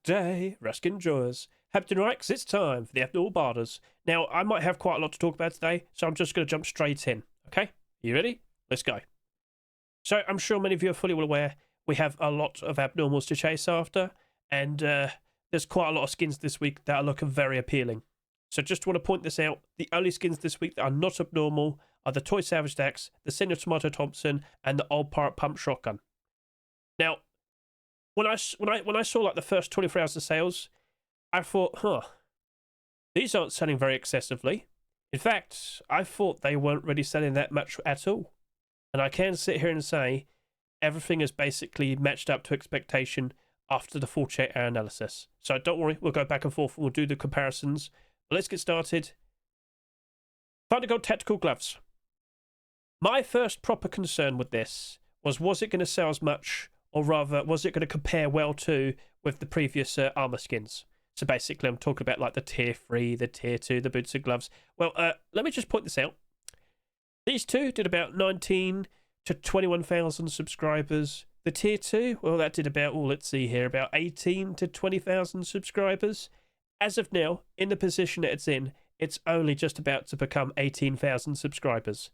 day, Ruskin enjoyers. Happy to because it's time for the Abnormal Barders. Now, I might have quite a lot to talk about today, so I'm just going to jump straight in. Okay? You ready? Let's go. So, I'm sure many of you are fully well aware we have a lot of abnormals to chase after, and there's quite a lot of skins this week that are looking very appealing. So, just want to point this out. The only skins this week that are not abnormal are the Toy Savage Dax, the Senior Tomato Thompson, and the Old Pirate Pump Shotgun. Now, when I saw like the first 24 hours of sales, I thought, these aren't selling very excessively. In fact, I thought they weren't really selling that much at all. And I can sit here and say everything is basically matched up to expectation after the 48-hour analysis. So don't worry, we'll go back and forth and we'll do the comparisons. But let's get started. Thundergold Tac Gloves. My first proper concern with this was it going to sell as much, or rather, was it going to compare well to with the previous armor skins? So basically, I'm talking about like the tier 3, the tier 2, the boots and gloves. Well, let me just point this out. These two did about 19 to 21,000 subscribers. The tier 2, well, that did about, let's see here, about 18 to 20,000 subscribers. As of now, in the position that it's in, it's only just about to become 18,000 subscribers.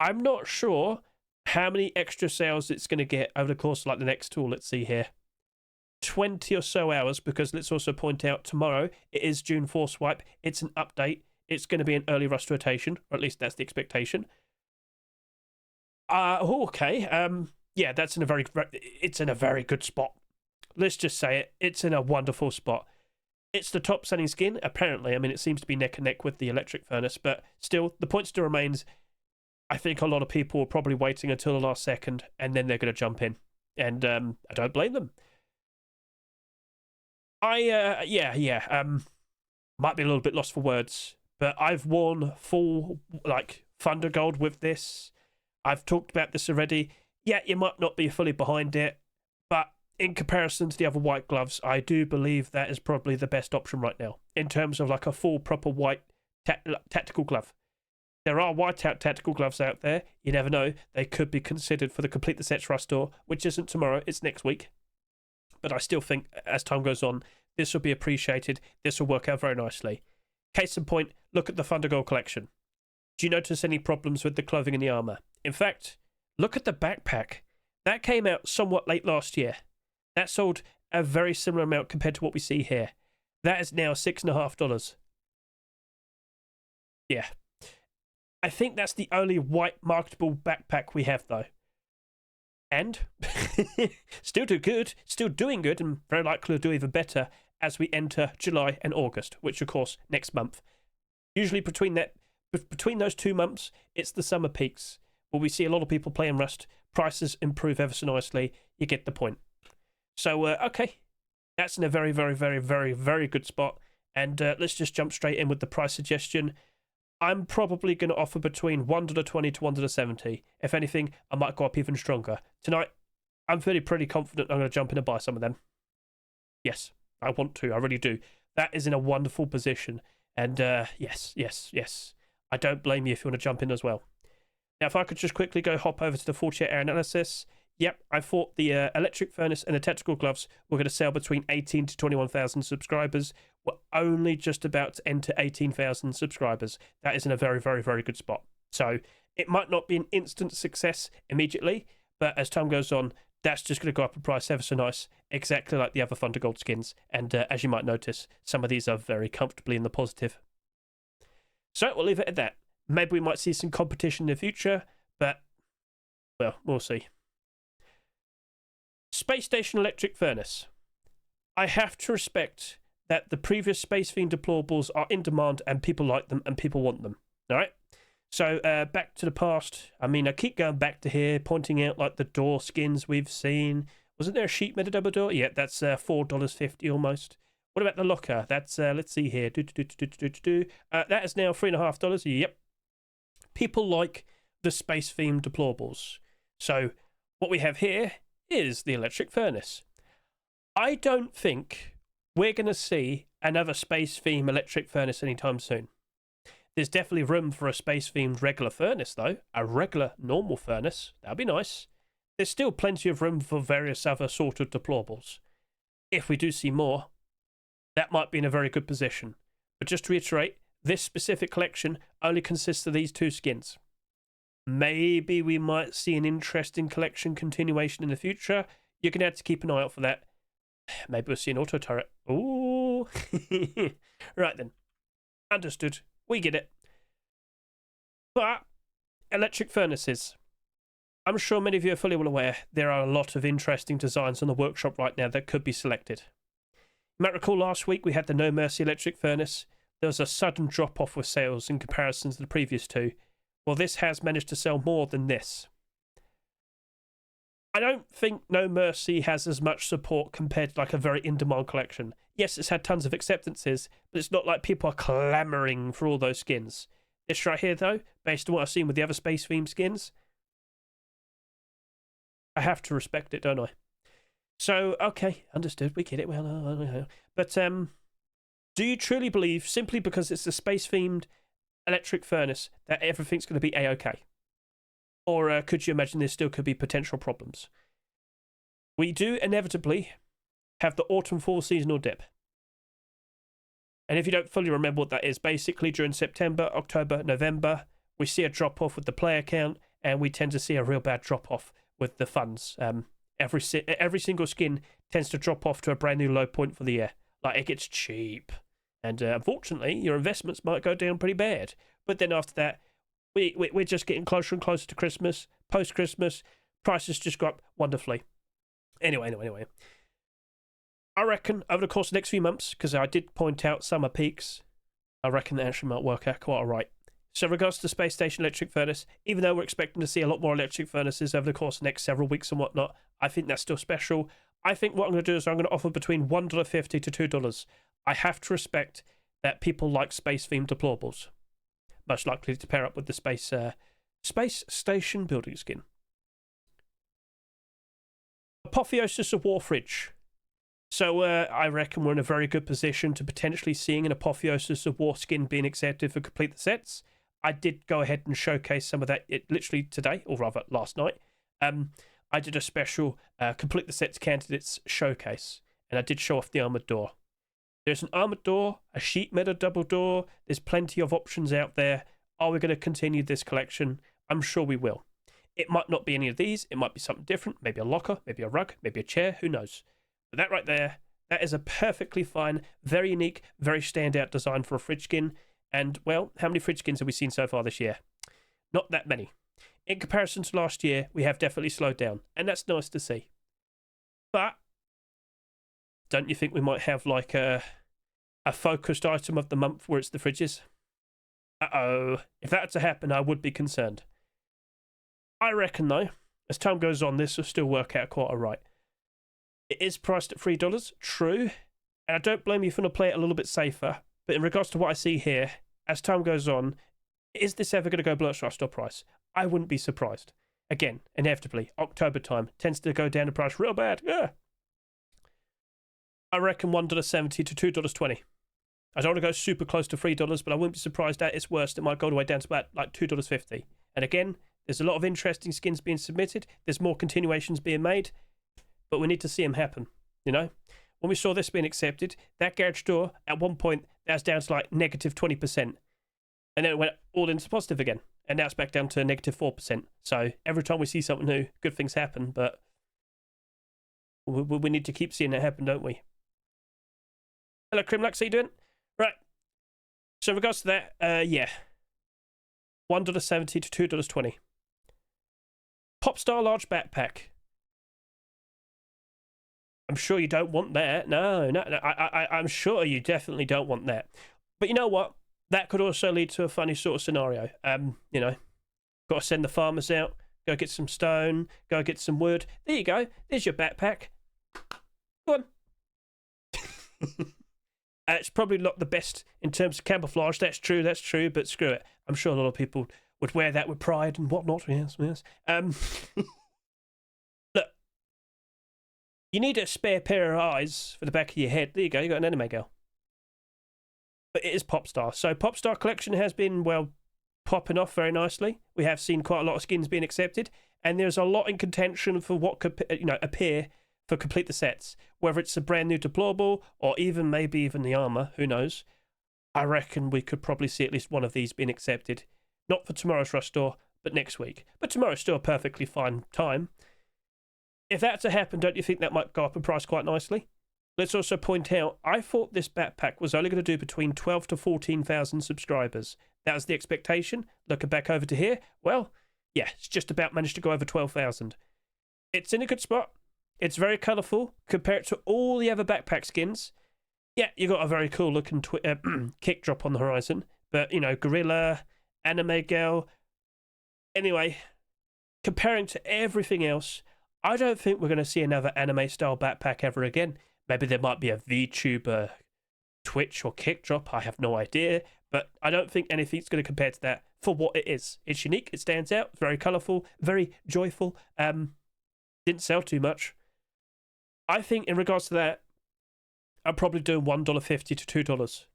I'm not sure how many extra sales it's going to get over the course of like the next tool. Let's see here. 20 or so hours, because let's also point out tomorrow it is June 4 swipe. It's an update. It's going to be an early rust rotation, or at least that's the expectation. Okay. Yeah, it's in a very good spot. Let's just say it. It's in a wonderful spot. It's the top selling skin, apparently. I mean, it seems to be neck and neck with the electric furnace, but still, the point still remains. I think a lot of people are probably waiting until the last second, and then they're going to jump in. And I don't blame them. Might be a little bit lost for words, but I've worn full, like, Thundergold with this. I've talked about this already. Yeah, you might not be fully behind it, but in comparison to the other white gloves, I do believe that is probably the best option right now, in terms of, like, a full, proper white tactical glove. There are white-out tactical gloves out there. You never know. They could be considered for the Complete the Sets Rust store, which isn't tomorrow, it's next week. But I still think, as time goes on, this will be appreciated. This will work out very nicely. Case in point, look at the Thundergold collection. Do you notice any problems with the clothing and the armor? In fact, look at the backpack. That came out somewhat late last year. That sold a very similar amount compared to what we see here. That is now $6.50. Yeah. I think that's the only white marketable backpack we have, though. And still doing good, and very likely to do even better as we enter July and August, which, of course, next month. Usually between those 2 months, it's the summer peaks, where we see a lot of people playing Rust. Prices improve ever so nicely. You get the point. So, okay. That's in a very, very, very, very, very good spot. And let's just jump straight in with the price suggestion. I'm probably going to offer between $1.20 to $1.70. If anything, I might go up even stronger. Tonight, I'm feeling pretty confident I'm going to jump in and buy some of them. Yes, I want to. I really do. That is in a wonderful position. And yes. I don't blame you if you want to jump in as well. Now, if I could just quickly hop over to the 48-hour analysis. Yep, I thought the electric furnace and the tactical gloves were going to sell between 18 to 21,000 subscribers. We're only just about to enter 18,000 subscribers. That is in a very, very, very good spot. So it might not be an instant success immediately, but as time goes on, that's just going to go up in price ever so nice, exactly like the other Thundergold skins. And as you might notice, some of these are very comfortably in the positive. So we'll leave it at that. Maybe we might see some competition in the future, but, well, we'll see. Space Station Electric Furnace. I have to respect that the previous Space Fiend deplorables are in demand and people like them and people want them. Alright? So, back to the past. I mean, I keep going back to here, pointing out like the door skins we've seen. Wasn't there a sheet metal double door? Yeah, that's $4.50 almost. What about the locker? That's, let's see here. That is now $3.50. Yep. People like the Space Fiend deplorables. So, what we have here is the electric furnace. I don't think we're going to see another space themed electric furnace anytime soon. There's definitely room for a space themed regular furnace though, a regular normal furnace. That'd be nice. There's still plenty of room for various other sort of deplorables. If we do see more, that might be in a very good position. But just to reiterate, this specific collection only consists of these 2 skins. Maybe we might see an interesting collection continuation in the future. You're going to have to keep an eye out for that. Maybe we'll see an auto turret. Ooh. Right then. Understood. We get it. But electric furnaces. I'm sure many of you are fully well aware there are a lot of interesting designs on the workshop right now that could be selected. You might recall last week we had the No Mercy electric furnace. There was a sudden drop off with sales in comparison to the previous 2. Well, this has managed to sell more than this. I don't think No Mercy has as much support compared to like a very in-demand collection. Yes, it's had tons of acceptances, but it's not like people are clamouring for all those skins. This right here, though, based on what I've seen with the other space-themed skins, I have to respect it, don't I? So, okay, understood, we get it. Well, but do you truly believe, simply because it's a space-themed electric furnace, that everything's going to be A-okay? Or could you imagine there still could be potential problems? We do inevitably have the autumn-fall seasonal dip. And if you don't fully remember what that is, basically during September, October, November, we see a drop-off with the player count, and we tend to see a real bad drop-off with the funds. Every single skin tends to drop off to a brand new low point for the year. Like, it gets cheap. And unfortunately, your investments might go down pretty bad. But then after that, we're just getting closer and closer to Christmas. Post-Christmas, prices just go up wonderfully. Anyway. I reckon over the course of the next few months, because I did point out summer peaks, I reckon that actually might work out quite all right. So in regards to the Space Station Electric Furnace, even though we're expecting to see a lot more electric furnaces over the course of the next several weeks and whatnot, I think that's still special. I think what I'm going to do is I'm going to offer between $1.50 to $2. I have to respect that people like space-themed deplorables. Most likely to pair up with the Space Station building skin. Apotheosis of War Fridge. So I reckon we're in a very good position to potentially seeing an Apotheosis of War skin being accepted for complete the sets. I did go ahead and showcase some of that literally today, or rather last night. I did a special complete the sets candidates showcase, and I did show off the armored door. There's an armored door, a sheet metal double door. There's plenty of options out there. Are we going to continue this collection? I'm sure we will. It might not be any of these. It might be something different. Maybe a locker, maybe a rug, maybe a chair. Who knows? But that right there, that is a perfectly fine, very unique, very standout design for a fridge skin. And, well, how many fridge skins have we seen so far this year? Not that many. In comparison to last year, we have definitely slowed down. And that's nice to see. But don't you think we might have like a focused item of the month where it's the fridges? Uh-oh. If that had to happen, I would be concerned. I reckon, though, as time goes on, this will still work out quite all right. It is priced at $3, true. And I don't blame you for not playing it a little bit safer. But in regards to what I see here, as time goes on, is this ever going to go below its store price? I wouldn't be surprised. Again, inevitably, October time tends to go down the price real bad. Yeah. I reckon $1.70 to $2.20. I don't want to go super close to $3, but I wouldn't be surprised at its worst. It might go all the way down to about like $2.50. And again, there's a lot of interesting skins being submitted. There's more continuations being made. But we need to see them happen, you know? When we saw this being accepted, that garage door, at one point, that was down to like negative 20%. And then it went all into positive again. And now it's back down to negative 4%. So every time we see something new, good things happen. But we need to keep seeing it happen, don't we? Hello, Crimlux, how you doing? Right. So in regards to that, yeah. $1.70 to $2.20. Popstar large backpack. I'm sure you don't want that. No. I'm sure you definitely don't want that. But you know what? That could also lead to a funny sort of scenario. You know, got to send the farmers out, go get some stone, go get some wood. There you go. There's your backpack. Go on. It's probably not the best in terms of camouflage. That's true. But screw it. I'm sure a lot of people would wear that with pride and whatnot. Yes. Look, you need a spare pair of eyes for the back of your head. There you go. You got an anime girl. But it is Popstar. So Popstar collection has been, well, popping off very nicely. We have seen quite a lot of skins being accepted, and there's a lot in contention for what could, you know, appear for complete the sets, whether it's a brand new deplorable or even maybe even the armor, who knows. I reckon we could probably see at least one of these being accepted. Not for tomorrow's rush store, but next week. But tomorrow's still a perfectly fine time. If that to happen, don't you think that might go up in price quite nicely? Let's also point out, I thought this backpack was only going to do between 12 to 14,000 subscribers. That was the expectation. Looking back over to here, well, yeah, it's just about managed to go over 12,000. It's in a good spot. It's very colourful compared to all the other backpack skins. Yeah, you got a very cool looking kick drop on the horizon. But, you know, Gorilla, Anime Girl. Anyway, comparing to everything else, I don't think we're going to see another anime style backpack ever again. Maybe there might be a VTuber Twitch or kick drop. I have no idea. But I don't think anything's going to compare to that for what it is. It's unique. It stands out. Very colourful. Very joyful. Didn't sell too much. I think in regards to that, I'm probably doing $1.50 to $2.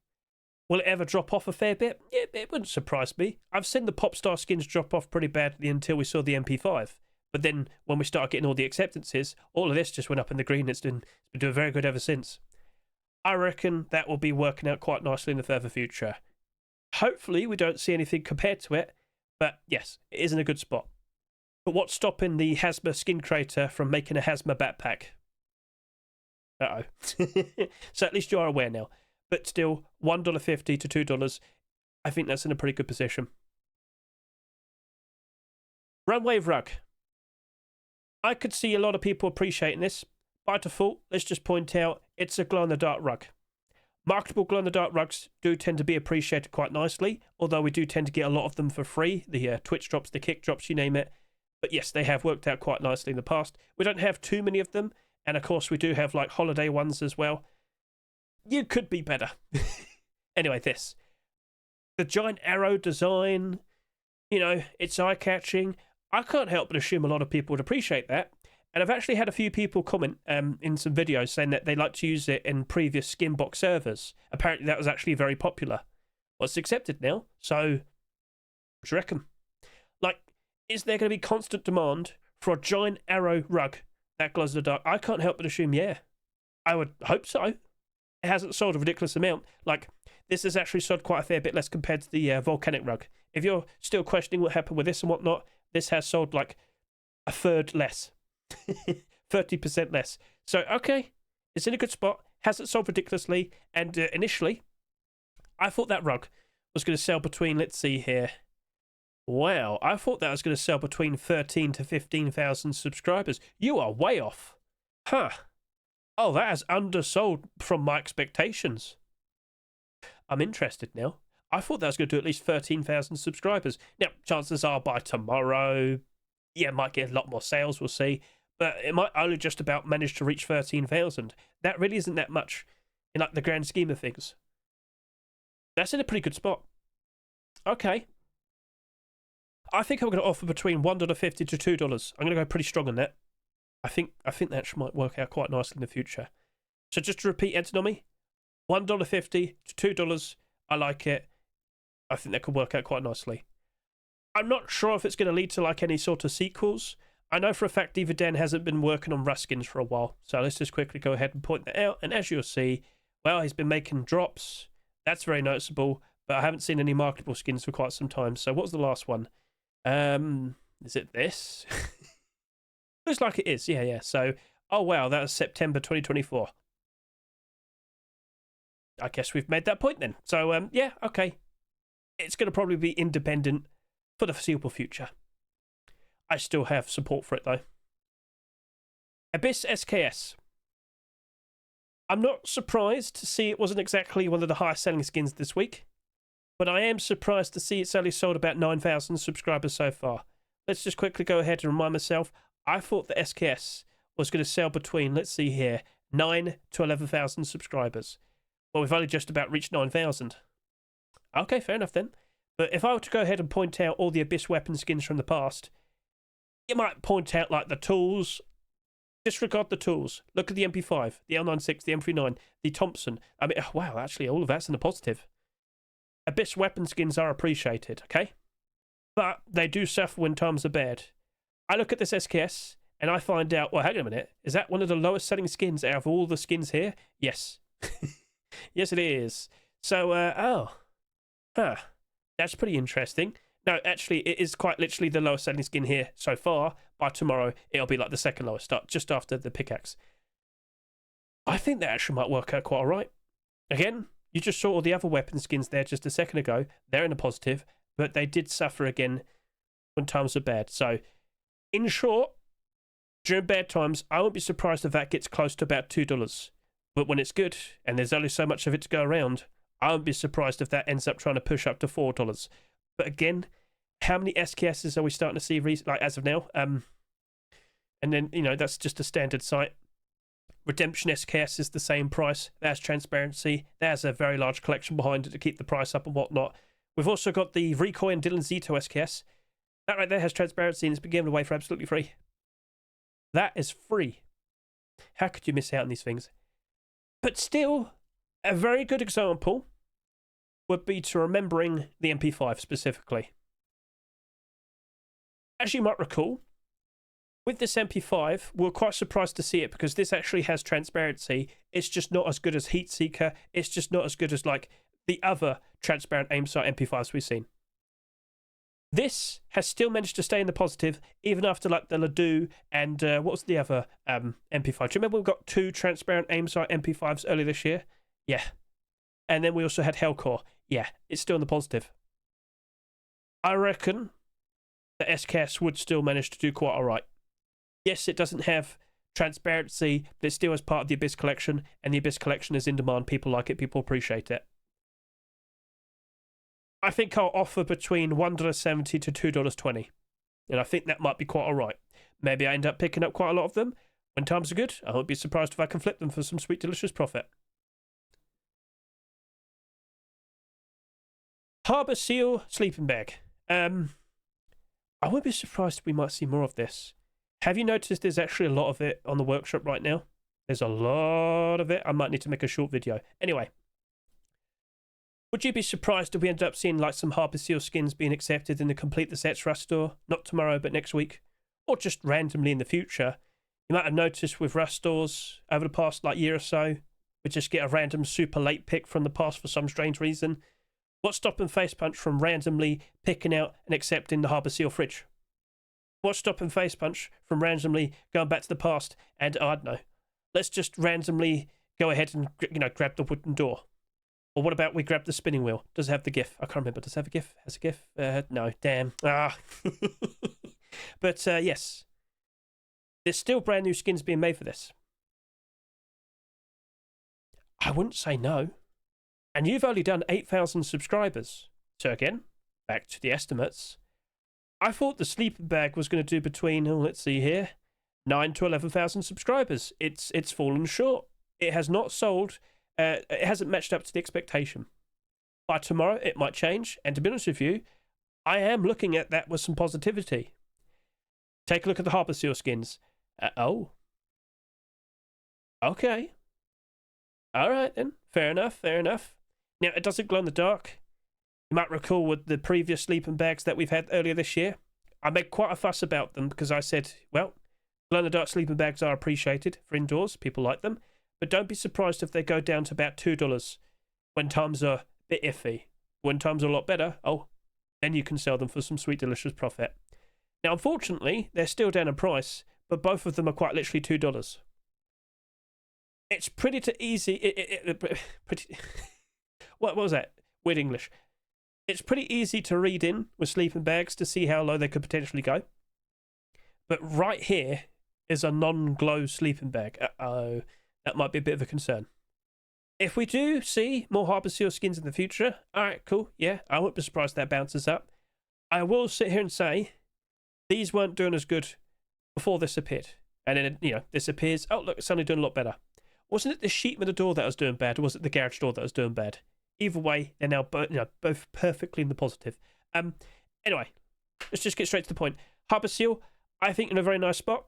Will it ever drop off a fair bit? Yeah, it wouldn't surprise me. I've seen the Popstar skins drop off pretty badly until we saw the MP5. But then when we started getting all the acceptances, all of this just went up in the green. It's been doing very good ever since. I reckon that will be working out quite nicely in the further future. Hopefully we don't see anything compared to it. But yes, it is in a good spot. But what's stopping the Hazma skin creator from making a Hazma backpack? Uh-oh. So at least you are aware now. But still, $1.50 to $2, I think that's in a pretty good position. Runway Rug. I could see a lot of people appreciating this. By default, let's just point out, it's a glow-in-the-dark rug. Marketable glow-in-the-dark rugs do tend to be appreciated quite nicely, although we do tend to get a lot of them for free. The Twitch drops, the kick drops, you name it. But yes, they have worked out quite nicely in the past. We don't have too many of them. And of course, we do have like holiday ones as well. You could be better. Anyway, this. The giant arrow design, you know, it's eye-catching. I can't help but assume a lot of people would appreciate that. And I've actually had a few people comment in some videos saying that they like to use it in previous Skinbox servers. Apparently that was actually very popular. Well, it's accepted now, so what do you reckon? Like, is there going to be constant demand for a giant arrow rug that glows in the dark? I can't help but assume, yeah. I would hope so. It hasn't sold a ridiculous amount. Like, this has actually sold quite a fair bit less compared to the volcanic rug. If you're still questioning what happened with this and whatnot, this has sold like a third less. 30% less. So, okay, it's in a good spot. Hasn't sold ridiculously. And initially, I thought that rug was going to sell between, let's see here. Wow, I thought that was going to sell between 13 to 15,000 subscribers. You are way off. Huh. Oh, that has undersold from my expectations. I'm interested now. I thought that was going to do at least 13,000 subscribers. Now, chances are by tomorrow, yeah, might get a lot more sales, we'll see. But it might only just about manage to reach 13,000. That really isn't that much in like the grand scheme of things. That's in a pretty good spot. Okay. I think I'm going to offer between $1.50 to $2. I'm going to go pretty strong on that. I think that might work out quite nicely in the future. So just to repeat, Antonomy, $1.50 to $2. I like it. I think that could work out quite nicely. I'm not sure if it's going to lead to like any sort of sequels. I know for a fact Diva Dan hasn't been working on Ruskins for a while. So let's just quickly go ahead and point that out. And as you'll see, well, he's been making drops. That's very noticeable. But I haven't seen any marketable skins for quite some time. So what was the last one? Is it this? Looks like it is. Yeah. So, oh wow, that was September 2024. I guess we've made that point then. So, yeah, okay. It's going to probably be independent for the foreseeable future. I still have support for it though. Abyss SKS. I'm not surprised to see it wasn't exactly one of the highest selling skins this week, but I am surprised to see it's only sold about 9,000 subscribers so far. Let's just quickly go ahead and remind myself. I thought the SKS was going to sell between, let's see here, 9 to 11,000 subscribers. Well, we've only just about reached 9,000. Okay, fair enough then. But if I were to go ahead and point out all the Abyss weapon skins from the past, you might point out like the tools. Disregard the tools. Look at the MP5, the L96, the M39, the Thompson. I mean, wow, actually all of that's in the positive. Abyss weapon skins are appreciated, okay? But they do suffer when times are bad. I look at this SKS, and I find out, well, hang on a minute, is that one of the lowest selling skins out of all the skins here? Yes. Yes, it is. So, that's pretty interesting. No, actually, it is quite literally the lowest selling skin here so far. By tomorrow, it'll be like the second lowest, just after the pickaxe. I think that actually might work out quite all right. Again, you just saw all the other weapon skins there just a second ago. They're in the positive, but they did suffer again when times are bad. So, in short, during bad times, I won't be surprised if that gets close to about $2. But when it's good, and there's only so much of it to go around, I won't be surprised if that ends up trying to push up to $4. But again, how many SKSs are we starting to see like as of now? And then, you know, that's just a standard site. Redemption SKS is the same price. There's transparency. There's a very large collection behind it to keep the price up and whatnot. We've also got the Recoy and Dylan Zito SKS. That right there has transparency and it's been given away for absolutely free. That is free. How could you miss out on these things? But still, a very good example would be to remembering the MP5 specifically. As you might recall, with this MP5, we're quite surprised to see it because this actually has transparency. It's just not as good as Heatseeker. It's just not as good as like the other transparent aim sight MP5s we've seen. This has still managed to stay in the positive even after like the Ladue and what was the other MP5? Do you remember we got 2 transparent aim sight MP5s earlier this year? Yeah. And then we also had Hellcore. Yeah, it's still in the positive. I reckon the SKS would still manage to do quite all right. Yes, it doesn't have transparency, but it still has part of the Abyss collection, and the Abyss collection is in demand. People like it, people appreciate it. I think I'll offer between $1.70 to $2.20, and I think that might be quite all right. Maybe I end up picking up quite a lot of them. When times are good, I won't be surprised if I can flip them for some sweet, delicious profit. Harbour Seal sleeping bag. I wouldn't be surprised if we might see more of this. Have you noticed there's actually a lot of it on the workshop right now? There's a lot of it. I might need to make a short video. Anyway, would you be surprised if we ended up seeing like some Harbour Seal skins being accepted in the Complete the Sets Rust store? Not tomorrow, but next week. Or just randomly in the future. You might have noticed with Rust stores over the past like year or so, we just get a random super late pick from the past for some strange reason. What's stopping Face Punch from randomly picking out and accepting the Harbour Seal fridge? What's stopping Face Punch from randomly going back to the past and, I don't know, let's just randomly go ahead and, you know, grab the wooden door? Or what about we grab the spinning wheel? Does it have the GIF? I can't remember. Does it have a GIF? Has a GIF? No, damn. But, yes. There's still brand new skins being made for this. I wouldn't say no. And you've only done 8,000 subscribers. So again, back to the estimates. I thought the sleeping bag was going to do between, let's see here, 9 to 11,000 subscribers. It's fallen short. It has not sold. It hasn't matched up to the expectation. By tomorrow, it might change. And to be honest with you, I am looking at that with some positivity. Take a look at the Harbour Seal skins. Oh. Okay. All right then. Fair enough. Fair enough. Now, it doesn't glow in the dark. You might recall with the previous sleeping bags that we've had earlier this year, I made quite a fuss about them because I said, well, glow-in-the-dark sleeping bags are appreciated for indoors. People like them. But don't be surprised if they go down to about $2 when times are a bit iffy. When times are a lot better, oh, then you can sell them for some sweet, delicious profit. Now, unfortunately, they're still down in price, but both of them are quite literally $2. It's pretty easy. What was that? Weird English. It's pretty easy to read in with sleeping bags to see how low they could potentially go. But right here is a non-glow sleeping bag. Uh-oh. That might be a bit of a concern. If we do see more Harbour Seal skins in the future, alright, cool. Yeah, I won't be surprised if that bounces up. I will sit here and say, these weren't doing as good before this appeared. And then, you know, this appears, oh, look, it's suddenly doing a lot better. Wasn't it the sheet with the door that was doing bad, or was it the garage door that was doing bad? Either way, they're now both perfectly in the positive. Anyway, let's just get straight to the point. Harbour Seal, I think in a very nice spot.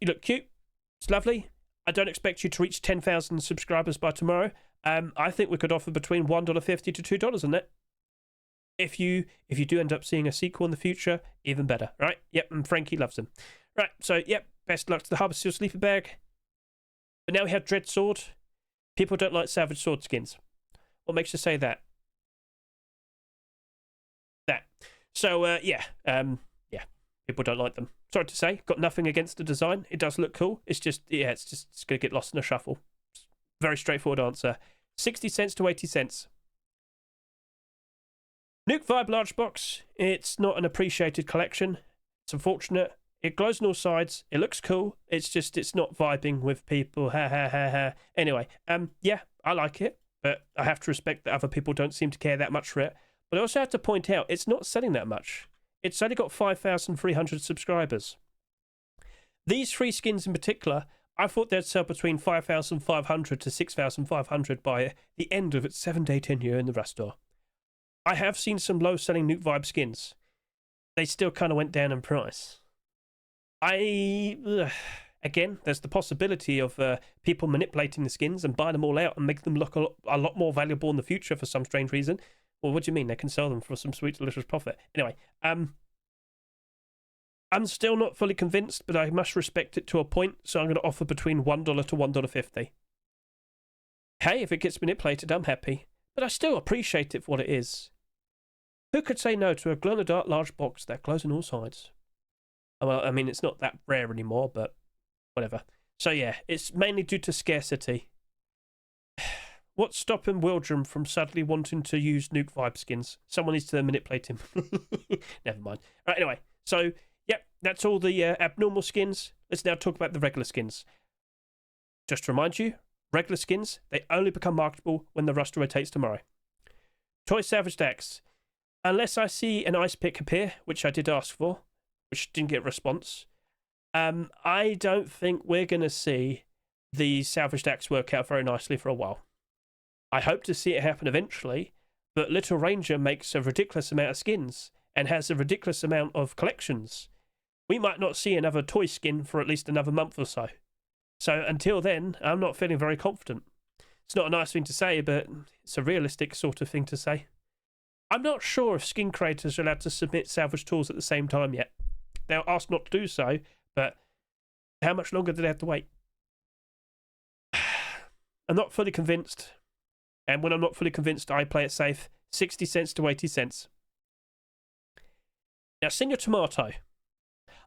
You look cute. It's lovely. I don't expect you to reach 10,000 subscribers by tomorrow. I think we could offer between $1.50 to $2 on that. If you do end up seeing a sequel in the future, even better, right? Yep, and Frankie loves them. Right, so, yep, best luck to the Harbour Seal sleeper bag. But now we have Dread Sword. People don't like salvage sword skins. What makes you say that? That. So, yeah. Yeah. People don't like them. Sorry to say. Got nothing against the design. It does look cool. It's just, yeah, it's going to get lost in a shuffle. Very straightforward answer. 60 cents to 80 cents. Nuke Vibe Large Box. It's not an appreciated collection. It's unfortunate. It glows on all sides. It looks cool. It's just, it's not vibing with people. Ha ha ha ha. Anyway, yeah, I like it, but I have to respect that other people don't seem to care that much for it. But I also have to point out, it's not selling that much. It's only got 5,300 subscribers. These 3 skins in particular, I thought they'd sell between 5,500 to 6,500 by the end of its 7-day tenure in the Rust store. I have seen some low-selling Nuke Vibe skins. They still kind of went down in price. Again, there's the possibility of people manipulating the skins and buying them all out and making them look a lot more valuable in the future for some strange reason. Well, what do you mean? They can sell them for some sweet, delicious profit. Anyway, I'm still not fully convinced, but I must respect it to a point, so I'm going to offer between $1 to $1.50. Hey, if it gets manipulated, I'm happy, but I still appreciate it for what it is. Who could say no to a glow-in-the-dark large box that glows on all sides? Well, I mean, it's not that rare anymore, but whatever. So yeah, it's mainly due to scarcity. What's stopping Wildrum from suddenly wanting to use Nuke Vibe skins? Someone needs to manipulate him. Never mind. All right, anyway, so, yep, that's all the abnormal skins. Let's now talk about the regular skins. Just to remind you, regular skins, they only become marketable when the Rust rotates tomorrow. Toy Savage Dax. Unless I see an ice pick appear, which I did ask for, which didn't get a response, I don't think we're going to see the Salvage Dax work out very nicely for a while. I hope to see it happen eventually, but Little Ranger makes a ridiculous amount of skins and has a ridiculous amount of collections. We might not see another toy skin for at least another month or so. So until then, I'm not feeling very confident. It's not a nice thing to say, but it's a realistic sort of thing to say. I'm not sure if skin creators are allowed to submit salvage tools at the same time yet. They're asked not to do so, but how much longer do they have to wait? I'm not fully convinced. And when I'm not fully convinced, I play it safe. 60 cents to 80 cents. Now, Senor Tomato.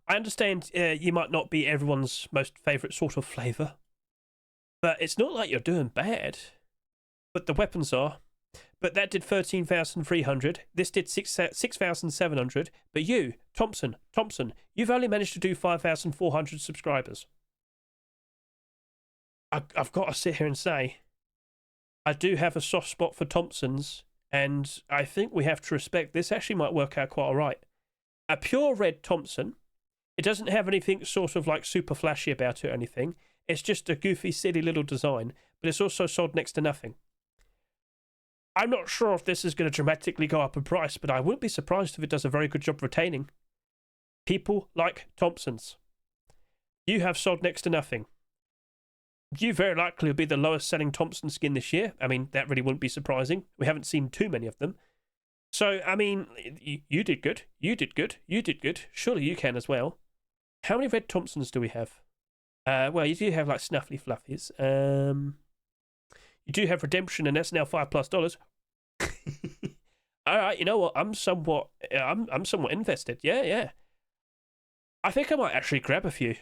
I understand you might not be everyone's most favourite sort of flavour, but it's not like you're doing bad. But the weapons are. But that did 13,300. This did 6,700. But you, Thompson, you've only managed to do 5,400 subscribers. I've got to sit here and say, I do have a soft spot for Thompsons, and I think we have to respect this. Actually might work out quite all right. A pure red Thompson. It doesn't have anything sort of like super flashy about it or anything. It's just a goofy, silly little design, but it's also sold next to nothing. I'm not sure if this is going to dramatically go up in price, but I wouldn't be surprised if it does a very good job retaining. People like Thompsons. You have sold next to nothing. You very likely will be the lowest selling Thompson skin this year. I mean, that really wouldn't be surprising. We haven't seen too many of them. So, I mean, you did good. You did good. You did good. Surely you can as well. How many red Thompsons do we have? Well, you do have like Snuffly Fluffies. You do have Redemption, and that's now $5+. All right, you know what? I'm somewhat invested. Yeah. I think I might actually grab a few.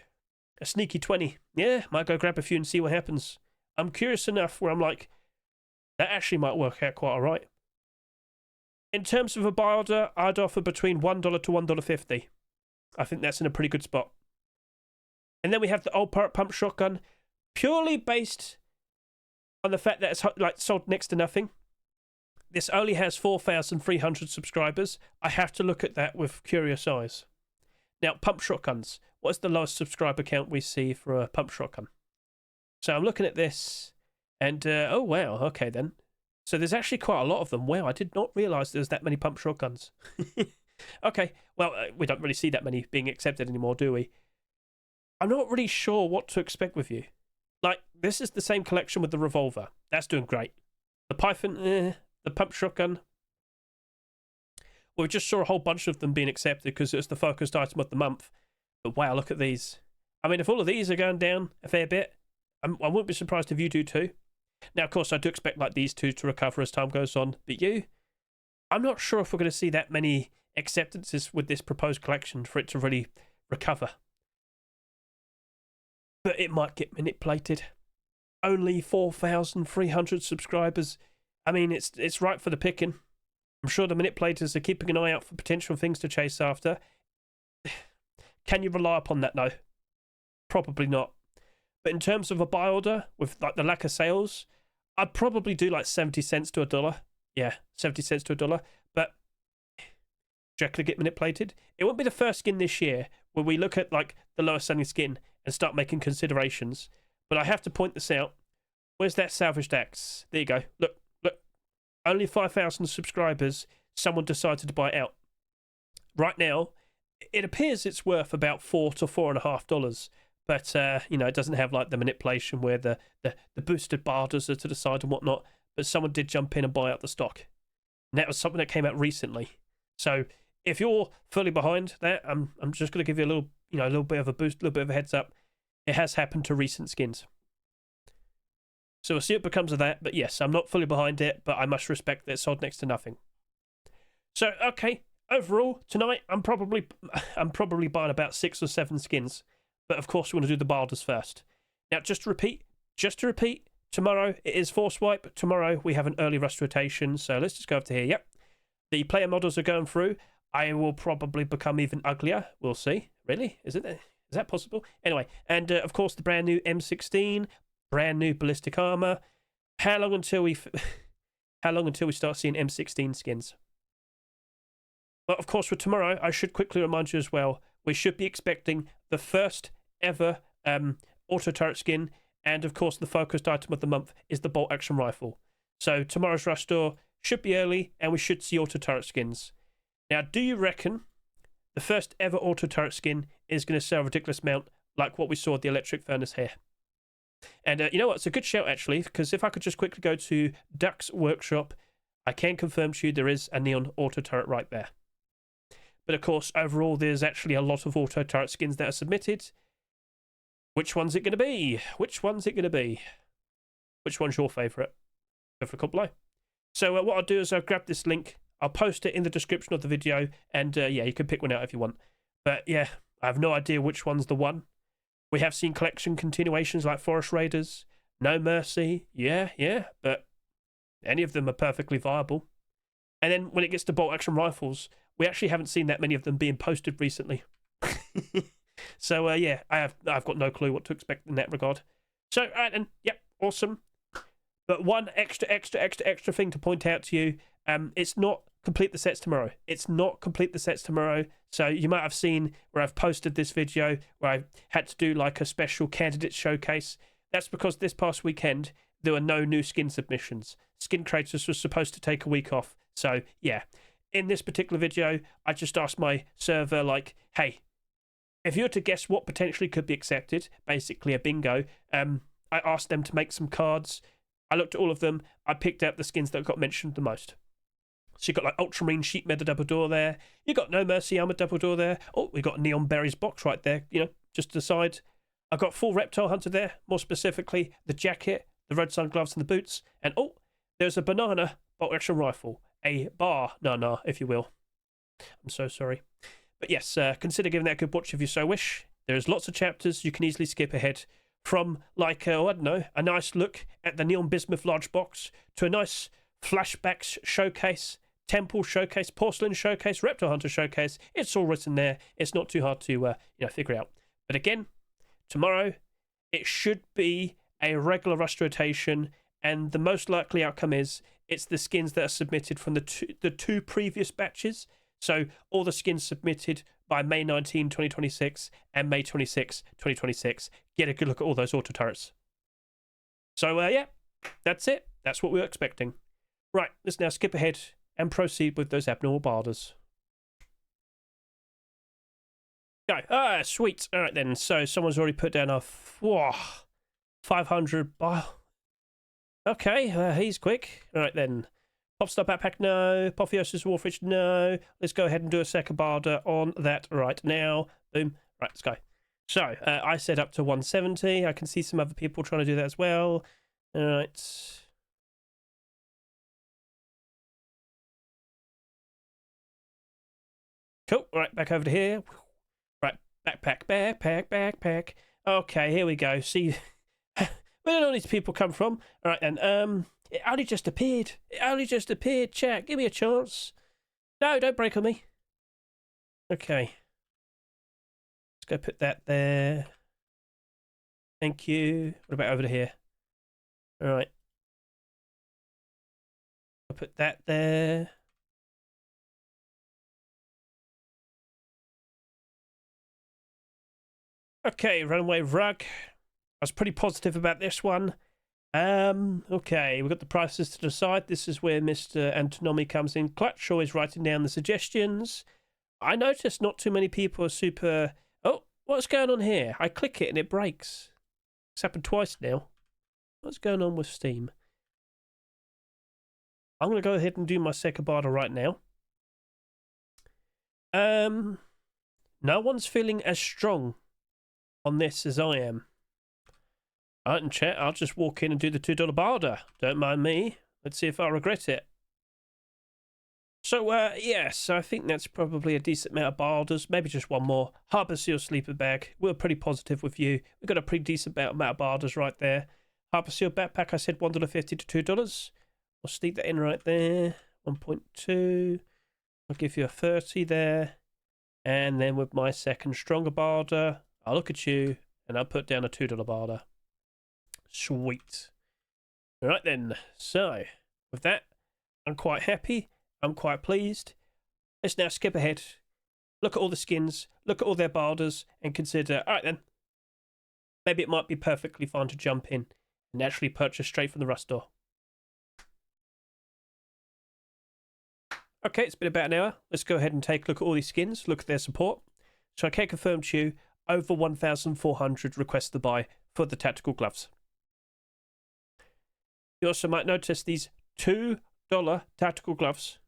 A sneaky 20. Yeah, might go grab a few and see what happens. I'm curious enough where I'm like, that actually might work out quite all right. In terms of a buy order, I'd offer between $1 to $1.50. I think that's in a pretty good spot. And then we have the Old Pirate Pump Shotgun, purely based on the fact that it's like sold next to nothing. This only has 4,300 subscribers. I have to look at that with curious eyes. Now, pump shotguns. What's the lowest subscriber count we see for a pump shotgun? So I'm looking at this, and oh wow, okay then. So there's actually quite a lot of them. Wow, I did not realise there's that many pump shotguns. Okay, well, we don't really see that many being accepted anymore, do we? I'm not really sure what to expect with you. Like, this is the same collection with the revolver. That's doing great. The Python, the pump shotgun. Well, we just saw a whole bunch of them being accepted because it's the focused item of the month. But wow, look at these. I mean, if all of these are going down a fair bit, I wouldn't be surprised if you do too. Now, of course, I do expect like these two to recover as time goes on, but I'm not sure if we're going to see that many acceptances with this proposed collection for it to really recover. But it might get manipulated. Only 4,300 subscribers. I mean, it's right for the picking. I'm sure the manipulators are keeping an eye out for potential things to chase after. Can you rely upon that? No. Probably not. But in terms of a buy order, with like the lack of sales, I'd probably do like 70 cents to $1. Yeah, 70 cents to $1. But do you reckon it'll get manipulated? It won't be the first skin this year where we look at like the lowest selling skin and start making considerations. But I have to point this out. Where's that salvaged axe? There you go. Look. Only 5,000 subscribers. Someone decided to buy it out. Right now, it appears it's worth about $4 to $4.50. But, it doesn't have like the manipulation where the boosted barders are to the side and whatnot. But someone did jump in and buy out the stock. And that was something that came out recently. So if you're fully behind that, I'm just going to give you a little bit of a boost, a little bit of a heads up. It has happened to recent skins. So we'll see what becomes of that. But yes, I'm not fully behind it, but I must respect that it's sold next to nothing. So, okay, overall, tonight, I'm probably buying about 6 or 7 skins. But of course, we want to do the barders first. Now, just to repeat, tomorrow it is Force Wipe. Tomorrow we have an early rush rotation. So let's just go up to here. Yep. The player models are going through. I will probably become even uglier. We'll see. Really? Is that possible? Anyway, and of course the brand new M16, brand new ballistic armor. How long until we start seeing M16 skins? But of course, for tomorrow, I should quickly remind you as well, we should be expecting the first ever auto turret skin, and of course, the focused item of the month is the bolt action rifle. So tomorrow's rush store should be early, and we should see auto turret skins. Now, do you reckon the first ever auto turret skin is going to sell a ridiculous amount like what we saw at the electric furnace here? And you know what? It's a good shout, actually, because if I could just quickly go to Duck's workshop, I can confirm to you there is a neon auto turret right there. But of course, overall, there's actually a lot of auto turret skins that are submitted. Which one's it going to be? Which one's your favourite? Go for a comment below. So what I'll do is I'll grab this link. I'll post it in the description of the video. And yeah, you can pick one out if you want. But yeah, I have no idea which one's the one. We have seen collection continuations like Forest Raiders, No Mercy, yeah, but any of them are perfectly viable. And then when it gets to bolt action rifles, we actually haven't seen that many of them being posted recently. So yeah, I've got no clue what to expect in that regard. So alright then, yep, awesome. But one extra thing to point out to you, it's not complete the sets tomorrow. It's not complete the sets tomorrow. So you might have seen where I've posted this video where I had to do like a special candidate showcase. That's because this past weekend there were no new skin submissions. Skin creators were supposed to take a week off. So yeah, in this particular video, I just asked my server like, hey, if you were to guess what potentially could be accepted, basically a bingo, I asked them to make some cards. I looked at all of them. I picked out the skins that got mentioned the most. So you've got like Ultramarine Sheep Metal Double Door there. You got No Mercy Armored Double Door there. Oh, we got Neon Berries box right there, just to the side. I've got full Reptile Hunter there, more specifically the jacket, the red sun gloves and the boots. And oh, there's a banana bolt action rifle. A banana, if you will. I'm so sorry. But yes, consider giving that a good watch if you so wish. There's lots of chapters you can easily skip ahead. From like, I don't know, a nice look at the Neon Bismuth large box to a nice flashbacks showcase, temple showcase, porcelain showcase, reptile hunter showcase. It's all written there. It's not too hard to figure out. But again, tomorrow it should be a regular rush rotation, and the most likely outcome is it's the skins that are submitted from the two previous batches. So all the skins submitted by May 19, 2026 and May 26, 2026. Get a good look at all those auto turrets. So yeah, that's it. That's what we were expecting. Right, let's now skip ahead and proceed with those abnormal barders. Go. Ah, sweet. All right then. So someone's already put down a 500 bar. Okay, he's quick. All right then. Popstar backpack, no. Apotheosis of War Fridge, no. Let's go ahead and do a second barder on that right now. Boom. Right, let's go. So I set up to 170. I can see some other people trying to do that as well. All right. Cool. All right, back over to here. Right, backpack. Okay, here we go. See, where did all these people come from? All right, then. It only just appeared. Chat, give me a chance. No, don't break on me. Okay. Let's go put that there. Thank you. What about over here? All right. I'll put that there. Okay, Runway Rug. I was pretty positive about this one. Okay, we've got the prices to decide. This is where Mr. Antonomy comes in clutch, always writing down the suggestions. I noticed not too many people are super... Oh, what's going on here? I click it and it breaks. It's happened twice now. What's going on with Steam? I'm going to go ahead and do my second barter right now. No one's feeling as strong on this as I am. Alright, and chat, I'll just walk in and do the $2 barter. Don't mind me. Let's see if I regret it. So, yes, I think that's probably a decent amount of barters. Maybe just one more. Harbour Seal sleeper bag. We're pretty positive with you. We've got a pretty decent amount of barters right there. Harbour Seal backpack, I said $1.50 to $2. We'll stick that in right there. 1.2. I'll give you a 30 there. And then with my second stronger barter, I'll look at you and I'll put down a $2 barter. Sweet. All right then. So, with that, I'm quite happy. I'm quite pleased. Let's now skip ahead. Look at all the skins. Look at all their barters and consider, all right then. Maybe it might be perfectly fine to jump in and actually purchase straight from the Rust store. Okay, it's been about an hour. Let's go ahead and take a look at all these skins. Look at their support. So I can confirm to you, over 1,400 requests to buy for the tactical gloves. You also might notice these $2 tactical gloves.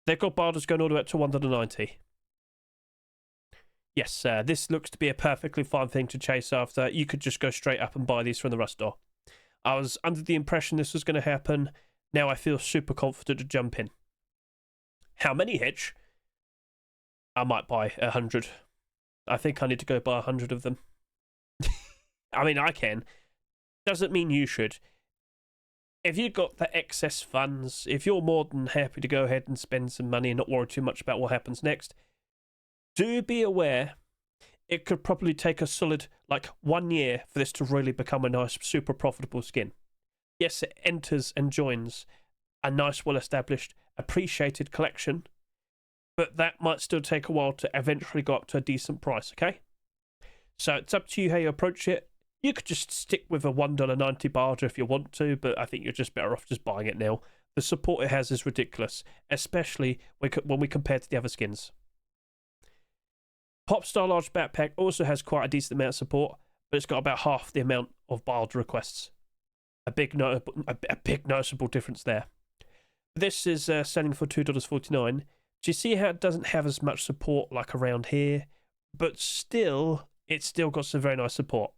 They've got barters going all the way up to $1.90. Yes, this looks to be a perfectly fine thing to chase after. You could just go straight up and buy these from the Rust store. I was under the impression this was going to happen. Now I feel super confident to jump in. How many, Hedge? I might buy 100. I think I need to go buy 100 of them. I mean, I can. Doesn't mean you should. If you've got the excess funds, if you're more than happy to go ahead and spend some money and not worry too much about what happens next, do be aware it could probably take a solid, 1 year for this to really become a nice, super profitable skin. Yes, it enters and joins a nice, well-established, appreciated collection, but that might still take a while to eventually go up to a decent price, okay? So it's up to you how you approach it. You could just stick with a $1.90 barter if you want to, but I think you're just better off just buying it now. The support it has is ridiculous, especially when we compare to the other skins. Popstar Large Backpack also has quite a decent amount of support, but it's got about half the amount of barter requests. A big noticeable difference there. This is selling for $2.49. Do you see how it doesn't have as much support like around here? But still, it's still got some very nice support.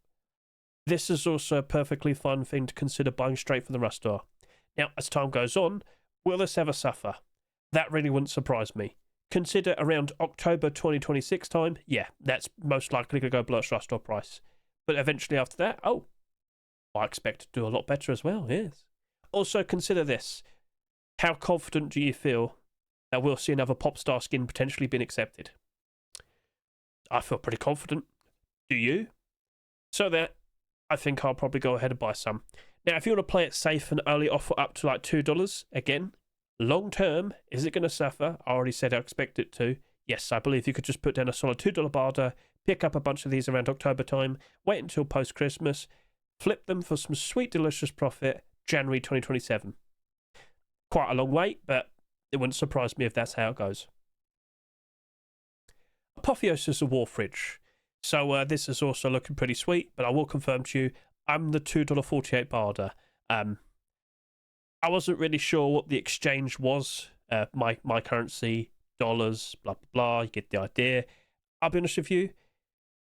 This is also a perfectly fun thing to consider buying straight from the Rust store. Now, as time goes on, will this ever suffer? That really wouldn't surprise me. Consider around October 2026 time, yeah, that's most likely going to go below its Rust store price. But eventually after that, oh, I expect to do a lot better as well, yes. Also consider this. How confident do you feel that we'll see another Popstar skin potentially being accepted? I feel pretty confident. Do you? So that I think I'll probably go ahead and buy some. Now, if you want to play it safe and only offer up to $2, again, long term, is it going to suffer? I already said I expect it to. Yes, I believe you could just put down a solid $2 barter, pick up a bunch of these around October time, wait until post-Christmas, flip them for some sweet, delicious profit, January 2027. Quite a long wait, but it wouldn't surprise me if that's how it goes. Apotheosis of War Fridge. So this is also looking pretty sweet, but I will confirm to you, I'm the $2.48 barter. I wasn't really sure what the exchange was. My currency, dollars, blah, blah, blah. You get the idea. I'll be honest with you,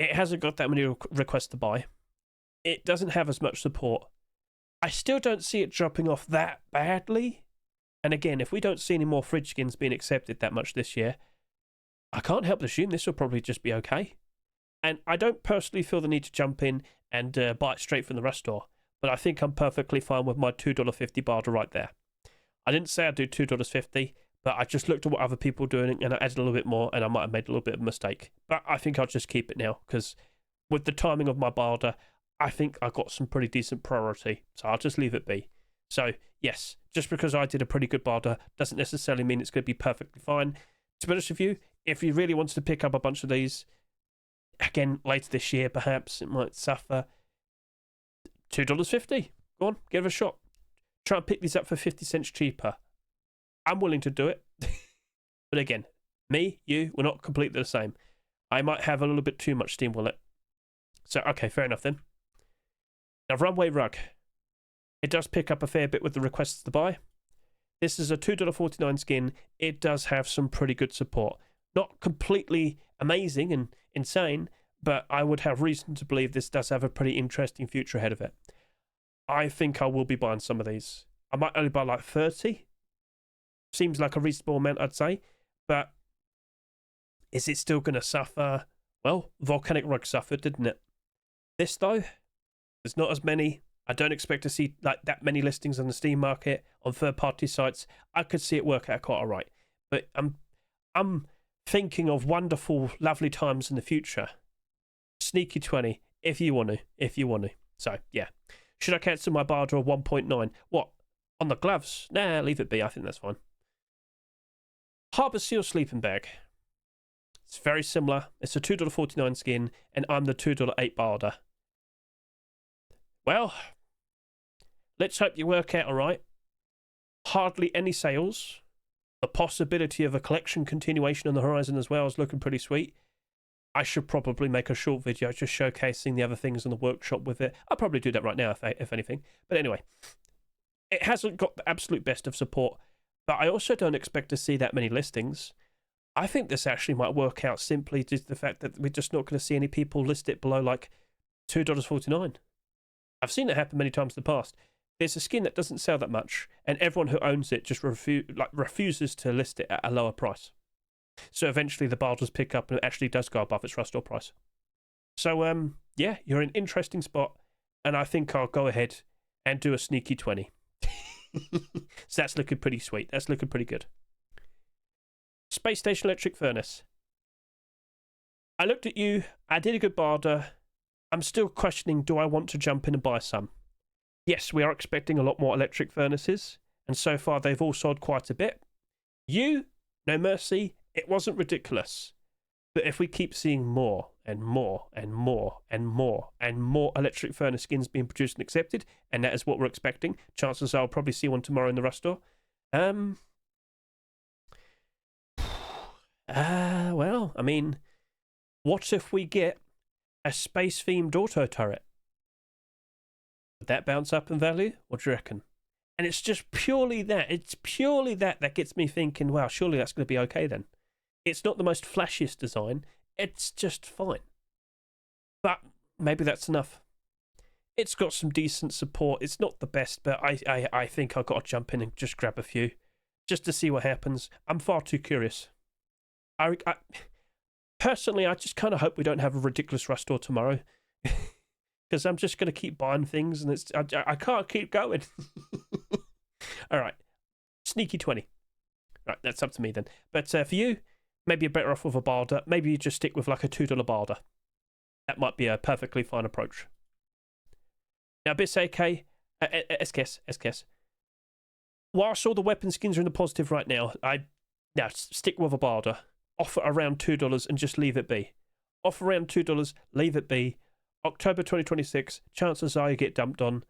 It hasn't got that many requests to buy. It doesn't have as much support. I still don't see it dropping off that badly. And again, if we don't see any more fridge skins being accepted that much this year, I can't help but assume this will probably just be okay. And I don't personally feel the need to jump in and buy it straight from the rest store, but I think I'm perfectly fine with my $2.50 barter right there. I didn't say I'd do $2.50, but I just looked at what other people were doing and I added a little bit more, and I might have made a little bit of a mistake. But I think I'll just keep it now, because with the timing of my barter, I think I got some pretty decent priority, so I'll just leave it be. So, yes, just because I did a pretty good barter doesn't necessarily mean it's going to be perfectly fine. To be honest with you, if you really wanted to pick up a bunch of these, again, later this year, perhaps, it might suffer. $2.50. Go on, give it a shot. Try and pick these up for 50 cents cheaper. I'm willing to do it. But again, me, you, we're not completely the same. I might have a little bit too much Steam Wallet. So, okay, fair enough then. Now, Runway Rug. It does pick up a fair bit with the requests to buy. This is a $2.49 skin. It does have some pretty good support. Not completely amazing and insane, but I would have reason to believe this does have a pretty interesting future ahead of it. I think I will be buying some of these. I might only buy like 30. Seems like a reasonable amount, I'd say. But is it still going to suffer? Well, Volcanic Rug suffered, didn't it? This, though, there's not as many. I don't expect to see like that many listings on the Steam market, on third-party sites. I could see it work out quite all right. But I'm thinking of wonderful, lovely times in the future. Sneaky 20, if you want to. So, yeah. Should I cancel my barter of 1.9? What? On the gloves? Nah, leave it be. I think that's fine. Harbour Seal Sleeping Bag. It's very similar. It's a $2.49 skin, and I'm the $2.8 barter. Well, let's hope you work out all right. Hardly any sales. The possibility of a collection continuation on the horizon as well is looking pretty sweet. I should probably make a short video just showcasing the other things in the workshop with it. I'll probably do that right now, if anything. But anyway, it hasn't got the absolute best of support, but I also don't expect to see that many listings. I think this actually might work out simply due to the fact that we're just not going to see any people list it below like $2.49. I've seen it happen many times in the past. There's a skin that doesn't sell that much, and everyone who owns it just refuses to list it at a lower price. So eventually the barters pick up and it actually does go above its rust store price. So, yeah, you're in an interesting spot, and I think I'll go ahead and do a sneaky 20. So that's looking pretty sweet. That's looking pretty good. Space Station Electric Furnace. I looked at you. I did a good barter. I'm still questioning, do I want to jump in and buy some? Yes, we are expecting a lot more electric furnaces, and so far they've all sold quite a bit. You, no mercy, it wasn't ridiculous. But if we keep seeing more and more and more and more and more electric furnace skins being produced and accepted, and that is what we're expecting, chances are I'll probably see one tomorrow in the rust store. Well, I mean, what if we get a space-themed auto turret? Would that bounce up in value? What do you reckon? And it's just purely that. It's purely that gets me thinking, wow, surely that's going to be okay then. It's not the most flashiest design. It's just fine. But maybe that's enough. It's got some decent support. It's not the best, but I think I've got to jump in and just grab a few just to see what happens. I'm far too curious. Personally, I just kind of hope we don't have a ridiculous rust store tomorrow. Because I'm just going to keep buying things, and I can't keep going. All right. Sneaky 20. Right, that's up to me then. But for you, maybe you're better off with a barter. Maybe you just stick with like a $2 barter. That might be a perfectly fine approach. Now, Bis AK, SKS. Whilst all the weapon skins are in the positive right now, now stick with a barter. Offer around $2 and just leave it be. Offer around $2, leave it be. October 2026, chances are you get dumped on.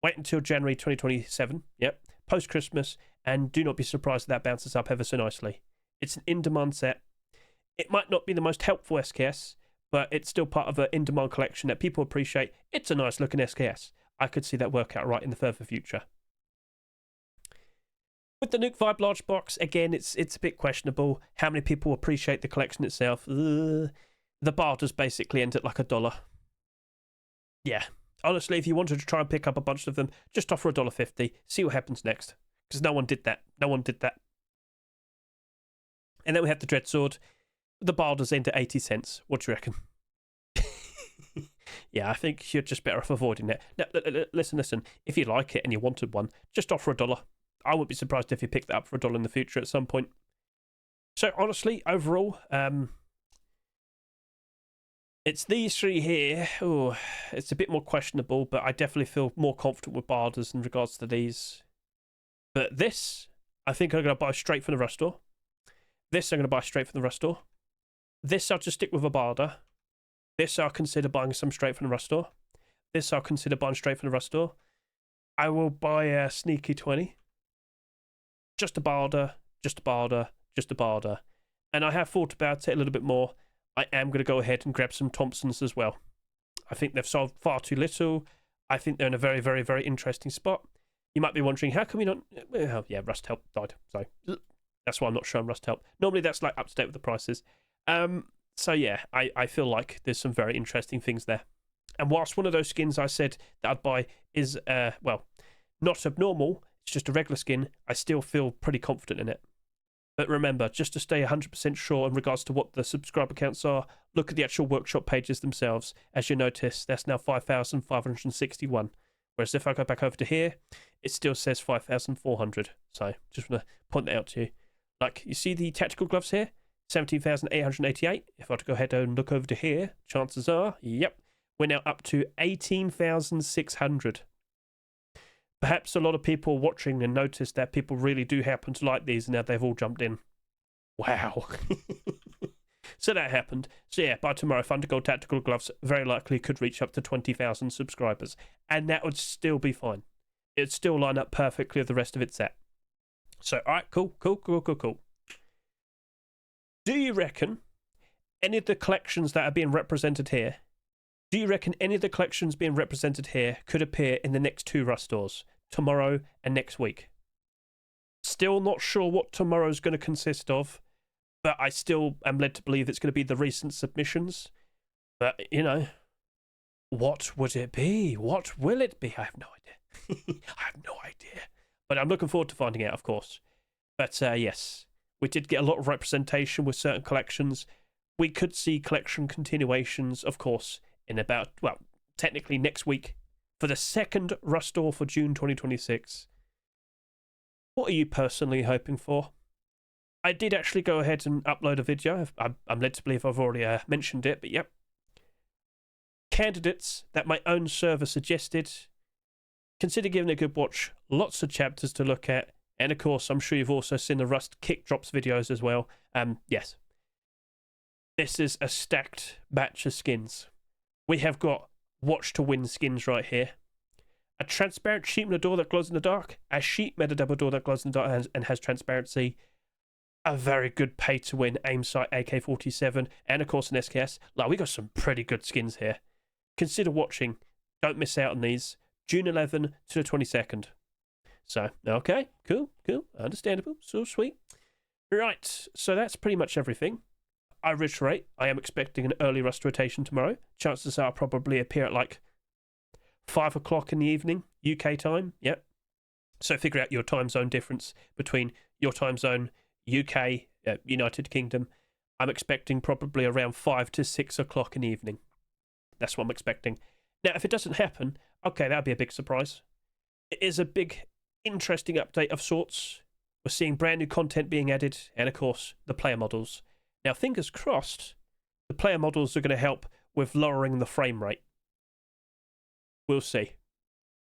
Wait until January 2027, yep, post-Christmas, and do not be surprised that bounces up ever so nicely. It's an in-demand set. It might not be the most helpful SKS, but it's still part of an in-demand collection that people appreciate. It's a nice-looking SKS. I could see that work out right in the further future. With the Nuke Vibe large box, again, it's a bit questionable how many people appreciate the collection itself. the barters basically end at like $1. Yeah. Honestly, if you wanted to try and pick up a bunch of them, just offer $1.50. See what happens next. Because no one did that. No one did that. And then we have the Dreadsword. The barters end at 80 cents. What do you reckon? Yeah, I think you're just better off avoiding that. Now, listen. If you like it and you wanted one, just offer $1. I wouldn't be surprised if you picked that up for $1 in the future at some point. So honestly, overall, it's these three here. Oh, it's a bit more questionable, but I definitely feel more confident with Barders in regards to these. But this, I think I'm going to buy straight from the rust store. This I'm going to buy straight from the rust store. This I'll just stick with a Barder. This I'll consider buying some straight from the rust store. This I'll consider buying straight from the rust store. I will buy a Sneaky 20. Just a Barder, just a Barder, just a Barder. And I have thought about it a little bit more. I am going to go ahead and grab some Thompsons as well. I think they've sold far too little. I think they're in a very, very, very interesting spot. You might be wondering, how come we not... Oh, yeah, Rust Help died. So that's why I'm not showing Rust Help. Normally that's like up to date with the prices. So yeah, I feel like there's some very interesting things there. And whilst one of those skins I said that I'd buy is, well, not abnormal, it's just a regular skin, I still feel pretty confident in it. But remember, just to stay 100% sure in regards to what the subscriber counts are, look at the actual workshop pages themselves. As you notice, that's now 5,561. Whereas if I go back over to here, it still says 5,400. So just want to point that out to you. Like, you see the tactical gloves here? 17,888. If I were to go ahead and look over to here, chances are, yep, we're now up to 18,600. Perhaps a lot of people watching and notice that people really do happen to like these, and now they've all jumped in. Wow. So that happened. So yeah, by tomorrow, Thundergold Tactical Gloves very likely could reach up to 20,000 subscribers. And that would still be fine. It'd still line up perfectly with the rest of its set. So, alright, cool. Do you reckon any of the collections that are being represented here, do you reckon any of the collections being represented here could appear in the next two Rust stores, tomorrow and next week? Still not sure what tomorrow's going to consist of, but I still am led to believe it's going to be the recent submissions. But, you know, what would it be? What will it be? I have no idea. I have no idea. But I'm looking forward to finding out, of course. But, yes, we did get a lot of representation with certain collections. We could see collection continuations, of course, in about, well, technically next week for the second Rust store for June 2026. What are you personally hoping for? I did actually go ahead and upload a video. I'm led to believe I've already mentioned it, but yep. Candidates that my own server suggested. Consider giving it a good watch. Lots of chapters to look at. And of course, I'm sure you've also seen the Rust Kick Drops videos as well. Yes. This is a stacked batch of skins. We have got watch to win skins right here. A transparent sheep metal door that glows in the dark. A sheep metal double door that glows in the dark and has transparency. A very good pay to win aim sight AK-47. And of course an SKS. Like, we got some pretty good skins here. Consider watching. Don't miss out on these. June 11 to the 22nd. So, okay, cool, understandable, so sweet. Right, so that's pretty much everything. I reiterate, I am expecting an early Rust rotation tomorrow. Chances are I'll probably appear at like 5 o'clock in the evening, UK time, yep. So figure out your time zone difference between your time zone, UK, United Kingdom. I'm expecting probably around 5 to 6 o'clock in the evening. That's what I'm expecting. Now, if it doesn't happen, okay, that'll be a big surprise. It is a big interesting update of sorts. We're seeing brand new content being added, and of course the player models. Now fingers crossed the player models are going to help with lowering the frame rate. We'll see.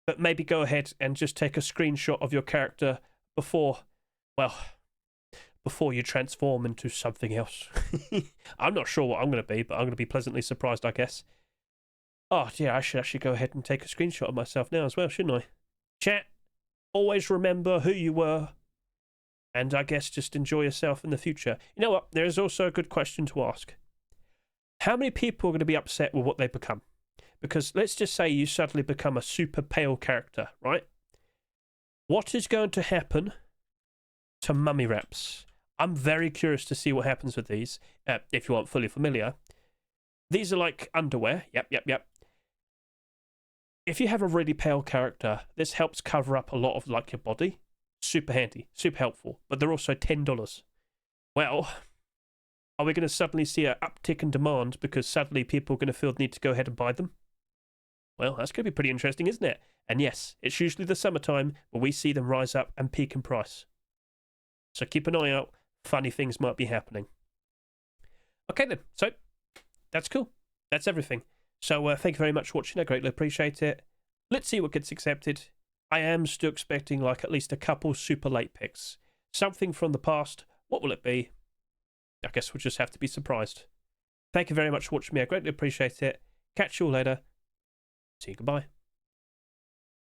But maybe go ahead and just take a screenshot of your character before you transform into something else. I'm not sure what I'm going to be, but I'm going to be pleasantly surprised, I guess. Oh yeah, I should actually go ahead and take a screenshot of myself now as well, shouldn't I? Chat, always remember who you were, and I guess just enjoy yourself in the future. You know what? There is also a good question to ask. How many people are going to be upset with what they become? Because let's just say you suddenly become a super pale character, right? What is going to happen to mummy wraps? I'm very curious to see what happens with these, if you aren't fully familiar. These are like underwear. Yep. If you have a really pale character, this helps cover up a lot of like your body. Super handy, super helpful. But they're also $10. Well, are we going to suddenly see an uptick in demand because suddenly people are going to feel the need to go ahead and buy them? Well, that's going to be pretty interesting, isn't it? And yes, it's usually the summertime where we see them rise up and peak in price. So keep an eye out. Funny things might be happening. Okay then, so that's cool. That's everything. So thank you very much for watching. I greatly appreciate it. Let's see what gets accepted. I am still expecting like at least a couple super late picks. Something from the past. What will it be? I guess we'll just have to be surprised. Thank you very much for watching me. I greatly appreciate it. Catch you all later. See you. Goodbye.